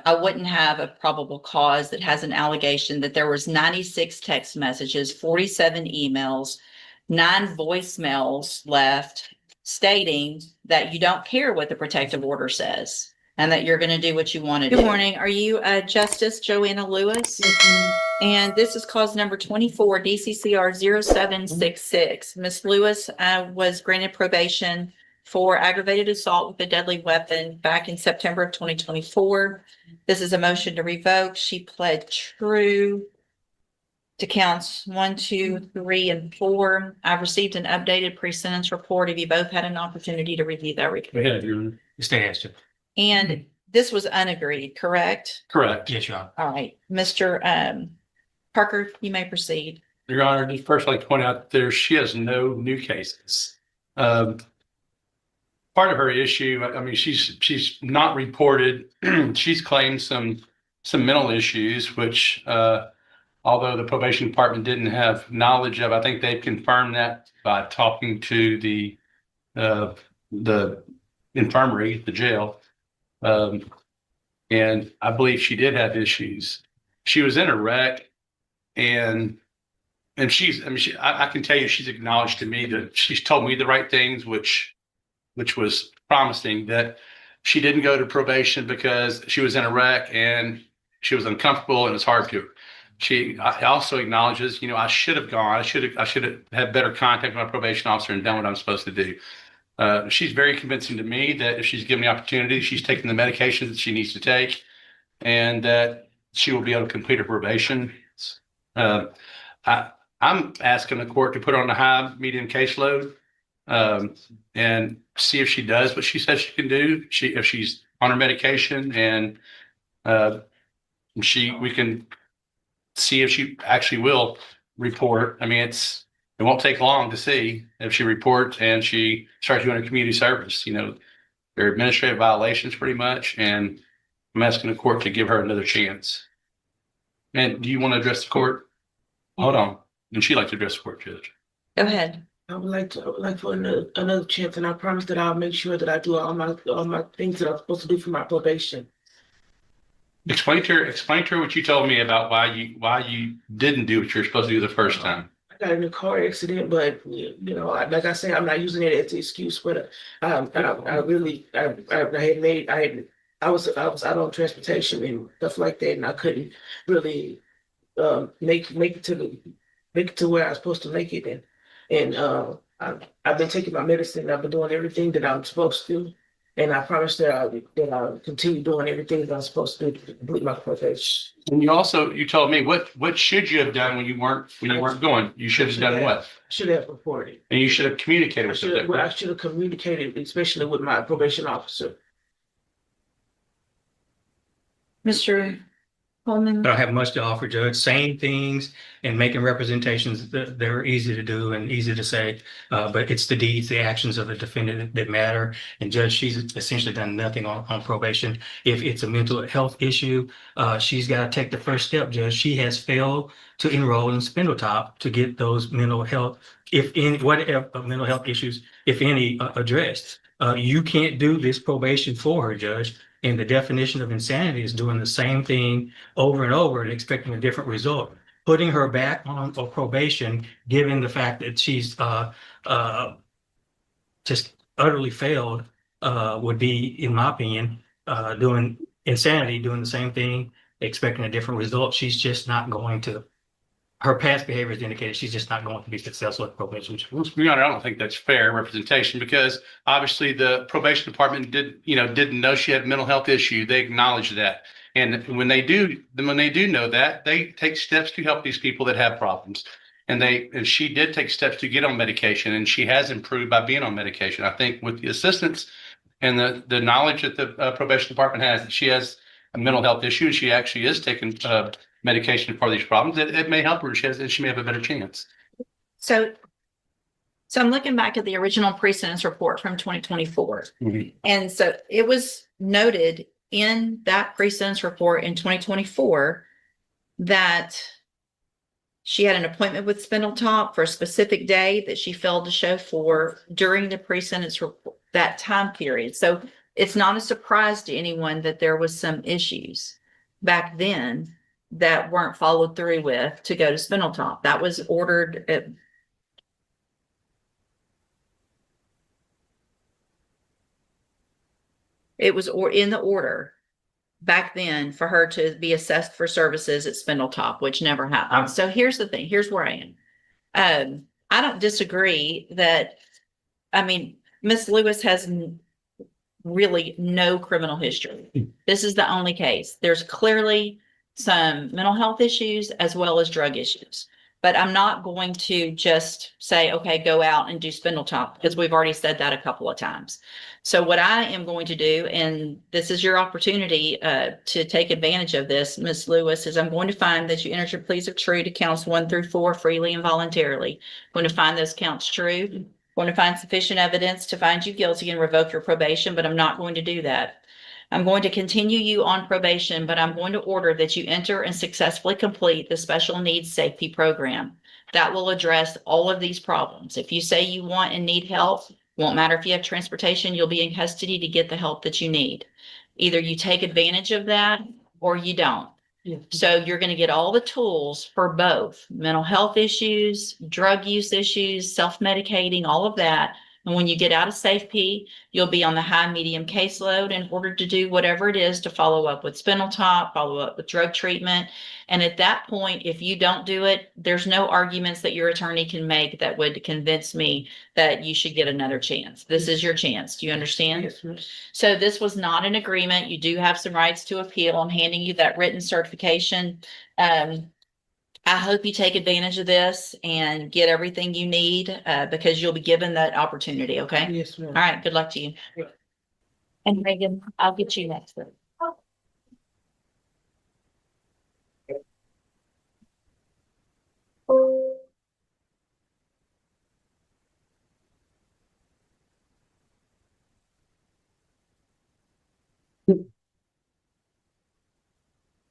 I wouldn't have a probable cause that has an allegation that there was 96 text messages, 47 emails, 9 voicemails left stating that you don't care what the protective order says and that you're going to do what you want to do. Good morning. Are you Justice Joanna Lewis? And this is cause number 24, DCCR 0766. Ms. Lewis was granted probation for aggravated assault with a deadly weapon back in September of 2024. This is a motion to revoke. She pled true to counts 1, 2, 3, and 4. I've received an updated pre-sentence report. Have you both had an opportunity to review that report? We have, Your Honor. Stay asked you. And this was unagreed, correct? Correct. Yes, Your Honor. All right, Mr. Parker, you may proceed. Your Honor, just first like to point out she has no new cases. Part of her issue, I mean, she's not reported. She's claimed some mental issues, which although the probation department didn't have knowledge of, I think they've confirmed that by talking to the infirmary, the jail. And I believe she did have issues. She was in a wreck, and I can tell you, she's acknowledged to me that she's told me the right things, which was promising, that she didn't go to probation because she was in a wreck and she was uncomfortable and it's hard to. She also acknowledges, I should have gone. I should have had better contact with my probation officer and done what I'm supposed to do. She's very convincing to me that if she's given the opportunity, she's taking the medications that she needs to take, and that she will be able to complete her probation. I'm asking the court to put her on a high medium caseload and see if she does what she says she can do. If she's on her medication, and we can see if she actually will report. I mean, it won't take long to see if she reports and she starts doing a community service. They're administrative violations pretty much, and I'm asking the court to give her another chance. And do you want to address the court? Hold on. And she'd like to address the court, Judge. Go ahead. I would like for another chance, and I promise that I'll make sure that I do all my things that I'm supposed to do for my probation. Explain to her what you told me about why you didn't do what you're supposed to do the first time. I got in a car accident, but like I say, I'm not using it as an excuse. But I was out on transportation and stuff like that, and I couldn't really make it to where I was supposed to make it. And I've been taking my medicine. I've been doing everything that I'm supposed to, and I promise that I'll continue doing everything that I'm supposed to do to complete my probation. And you told me what should you have done when you weren't going? You should have done what? Should have reported. And you should have communicated with them. I should have communicated, especially with my probation officer. Mr. Coleman? I don't have much to offer, Judge. Saying things and making representations that they're easy to do and easy to say, but it's the deeds, the actions of the defendant that matter. And Judge, she's essentially done nothing on probation. If it's a mental health issue, she's got to take the first step, Judge. She has failed to enroll in Spindletop to get those mental health, mental health issues, if any, addressed. You can't do this probation for her, Judge. And the definition of insanity is doing the same thing over and over and expecting a different result. Putting her back on probation, given the fact that she's just utterly failed, would be, in my opinion, doing insanity, doing the same thing, expecting a different result. She's just not going to. Her past behavior has indicated she's just not going to be successful at probation. I don't think that's fair representation, because obviously the probation department didn't know she had a mental health issue. They acknowledged that. And when they do know that, they take steps to help these people that have problems. And she did take steps to get on medication, and she has improved by being on medication. I think with the assistance and the knowledge that the probation department has, that she has a mental health issue, and she actually is taking medication for these problems, it may help her. She may have a better chance. So I'm looking back at the original pre-sentence report from 2024. Mm-hmm. And so it was noted in that pre-sentence report in 2024 that she had an appointment with Spindletop for a specific day that she failed to show for during the pre-sentence report, that time period. So it's not a surprise to anyone that there was some issues back then that weren't followed through with to go to Spindletop. That was ordered at. It was in the order back then for her to be assessed for services at Spindletop, which never happened. So here's the thing. Here's where I am. I don't disagree that, I mean, Miss Lewis has really no criminal history. This is the only case. There's clearly some mental health issues as well as drug issues. But I'm not going to just say, okay, go out and do Spindletop, because we've already said that a couple of times. So what I am going to do, and this is your opportunity to take advantage of this, Ms. Lewis, is I'm going to find that you entered your pleas of true to counts 1 through 4 freely and voluntarily. I'm going to find those counts true. I'm going to find sufficient evidence to find you guilty and revoke your probation, but I'm not going to do that. I'm going to continue you on probation, but I'm going to order that you enter and successfully complete the special needs safety program. That will address all of these problems. If you say you want and need help, won't matter if you have transportation, you'll be in custody to get the help that you need. Either you take advantage of that or you don't. Yeah. So you're going to get all the tools for both mental health issues, drug use issues, self-medicating, all of that. And when you get out of SafeP, you'll be on the high medium caseload in order to do whatever it is to follow up with Spindletop, follow up with drug treatment. And at that point, if you don't do it, there's no arguments that your attorney can make that would convince me that you should get another chance. This is your chance. Do you understand? Yes, ma'am. So this was not an agreement. You do have some rights to appeal. I'm handing you that written certification. I hope you take advantage of this and get everything you need because you'll be given that opportunity. Okay. Yes, ma'am. All right. Good luck to you. Yeah. And Megan, I'll get you next week. All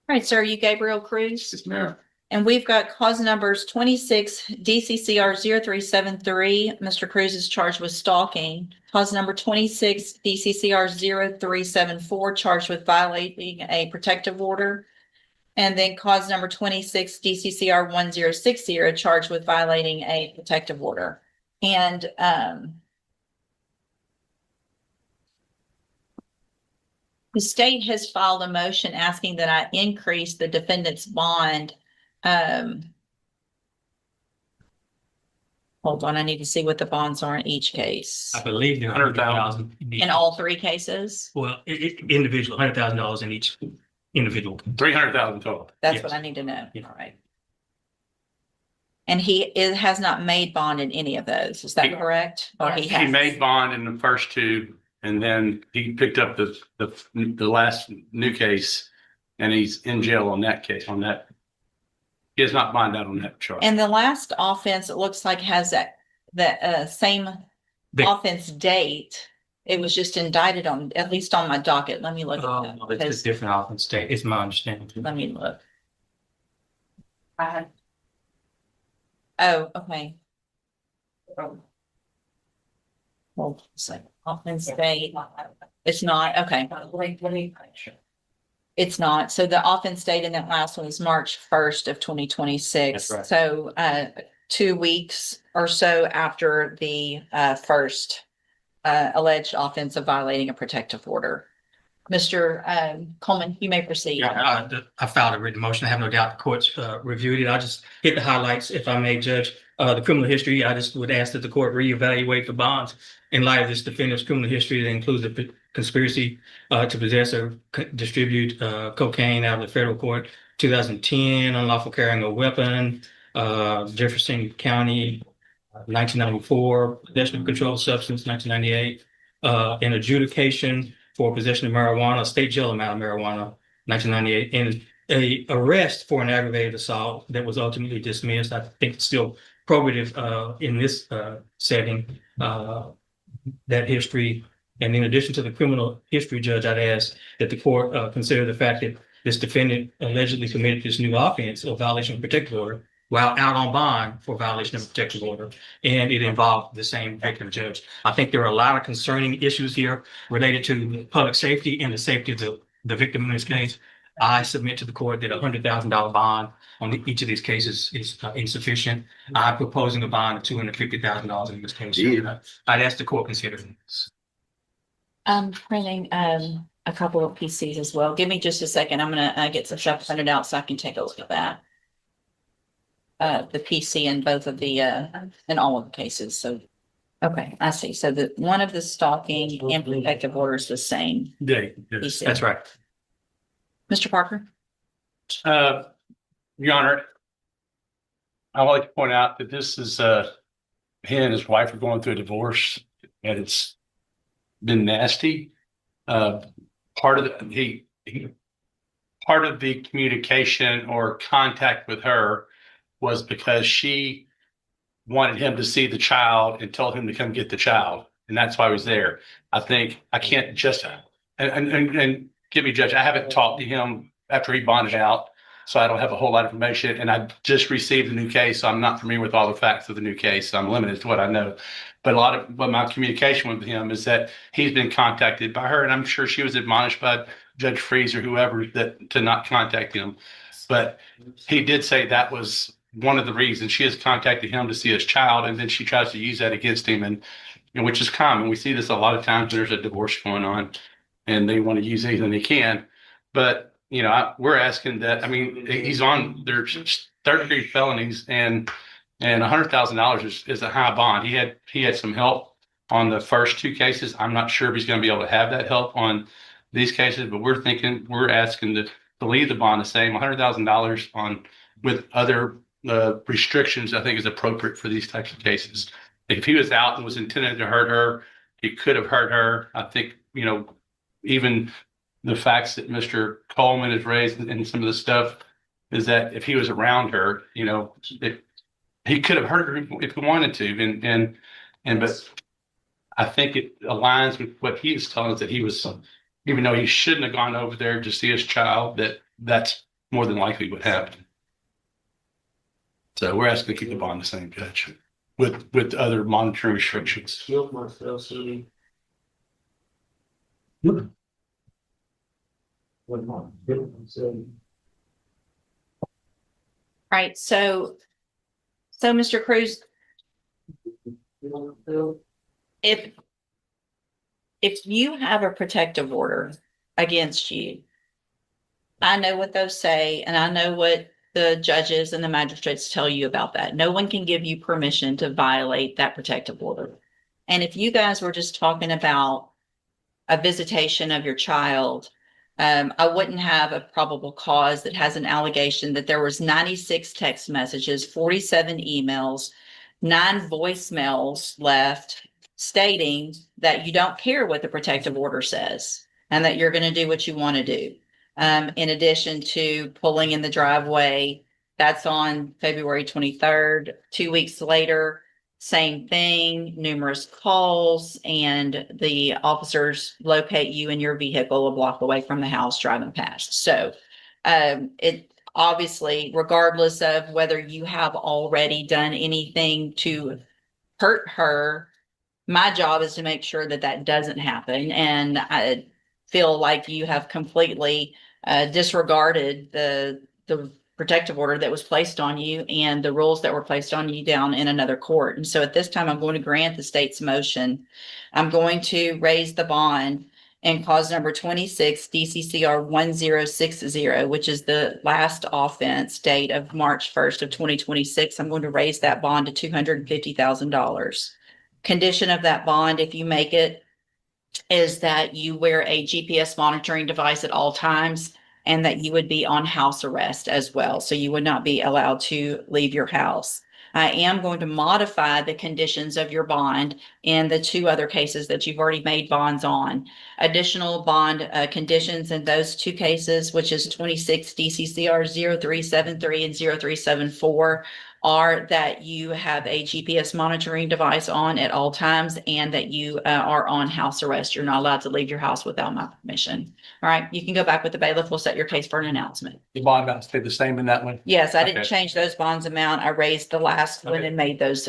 right, sir, you Gabriel Cruz? Yes, ma'am. And we've got cause numbers 26 DCCR 0373. Mr. Cruz is charged with stalking. Cause number 26 DCCR 0374, charged with violating a protective order. And then cause number 26 DCCR 1060, charged with violating a protective order. And the state has filed a motion asking that I increase the defendant's bond. Hold on, I need to see what the bonds are in each case. I believe they're 100,000 In all 3 cases? Well, individual, $100,000 in each individual. 300,000 total. That's Yes. what I need to know. Yeah. All right. And has not made bond in any of those. Is that He- correct? Or he He has? made bond in the first 2, and then he picked up the last new case, and he's in jail on that case, on that. He has not bonded out on that charge. And the last offense, it looks like has that same The- offense date. It was just indicted on, at least on my docket. Let me look at that. It's a because- different offense state. It's my understanding. Let me look. Oh, okay. Hold on a second. Offense date. It's not, okay. It's not. So the offense date in that last one is March 1st of 2026. That's right. So 2 weeks or so after the first alleged offense of violating a protective order. Mr. Coleman, you may proceed. Yeah, I filed a written motion. I have no doubt the court's reviewed it. I'll just hit the highlights if I may, Judge. The criminal history, I just would ask that the court reevaluate the bonds in light of this defendant's criminal history that includes a conspiracy to possess or distribute cocaine out of the federal court, 2010, unlawful carrying a weapon, Jefferson County, 1994, possession of controlled substance, 1998, an adjudication for possession of marijuana, state jail amount of marijuana, 1998, and a arrest for an aggravated assault that was ultimately dismissed. I think it's still probative in this setting, that history. And in addition to the criminal history, Judge, I'd ask that the court consider the fact that this defendant allegedly committed this new offense of violation of protective order while out on bond for violation of protective order. And it involved the same victim, Judge. I think there are a lot of concerning issues here related to public safety and the safety of the victim in this case. I submit to the court that $100,000 bond on each of these cases is insufficient. I'm proposing a bond of $250,000 in this case. I'd ask the court consider this. I'm printing, a couple of PCs as well. Give me just a second. I'm gonna, get some stuff printed out so I can take a look at that. The PC in both of the, in all of the cases, so. Okay, I see. So the, one of the stalking and protective order is the same. Yes. PC. Right. Mr. Parker? Your Honor, I would like to point out that this is, he and his wife are going through a divorce and it's been nasty. Part of the communication or contact with her was because she wanted him to see the child and told him to come get the child. And that's why he was there. I think I can't just, and give me, Judge, I haven't talked to him after he bonded out, so I don't have a whole lot of information. And I just received a new case, so I'm not familiar with all the facts of the new case. So I'm limited to what I know. But a lot of what my communication with him is that he's been contacted by her, and I'm sure she was admonished by Judge Freeze or whoever that to not contact him. But he did say that was one of the reasons she has contacted him to see his child, and then she tries to use that against him, and which is common. We see this a lot of times when there's a divorce going on, and they want to use anything they can. But we're asking that. I mean, he's on there's third-degree felonies, and $100,000 is a high bond. He had some help on the first two cases. I'm not sure if he's going to be able to have that help on these cases, but we're asking to leave the bond the same. $100,000 on with other restrictions, I think is appropriate for these types of cases. If he was out and was intended to hurt her, he could have hurt her. I think, even the facts that Mr. Coleman has raised and some of the stuff is that if he was around her, he could have hurt her if he wanted to. But I think it aligns with what he is telling us, that he was, even though he shouldn't have gone over there to see his child, that's more than likely what happened. So we're asking to keep the bond the same, Judge, with other monitoring restrictions. Killed myself, so Right, so Mr. Cruz, if you have a protective order against you, I know what those say, and I know what the judges and the magistrates tell you about that. No one can give you permission to violate that protective order. And if you guys were just talking about a visitation of your child, I wouldn't have a probable cause that has an allegation that there was 96 text messages, 47 emails, 9 voicemails left stating that you don't care what the protective order says and that you're going to do what you want to do. In addition to pulling in the driveway, that's on February 23rd. 2 weeks later, same thing, numerous calls, and the officers locate you in your vehicle a block away from the house driving past. So it obviously, regardless of whether you have already done anything to hurt her, my job is to make sure that that doesn't happen. And I feel like you have completely disregarded the protective order that was placed on you and the rules that were placed on you down in another court. And so at this time, I'm going to grant the state's motion. I'm going to raise the bond and cause number 26 DCCR 1060, which is the last offense date of March 1st of 2026. I'm going to raise that bond to $250,000. Condition of that bond, if you make it, is that you wear a GPS monitoring device at all times and that you would be on house arrest as well. So you would not be allowed to leave your house. I am going to modify the conditions of your bond in the 2 other cases that you've already made bonds on. Additional bond conditions in those 2 cases, which is 26 DCCR 0373 and 0374, are that you have a GPS monitoring device on at all times and that you are on house arrest. You're not allowed to leave your house without my permission. All right, you can go back with the bailiff. We'll set your case for an announcement. The bond amount stayed the same in that one? Yes, I didn't Okay. change those bonds amount. I raised the last one Okay. and made those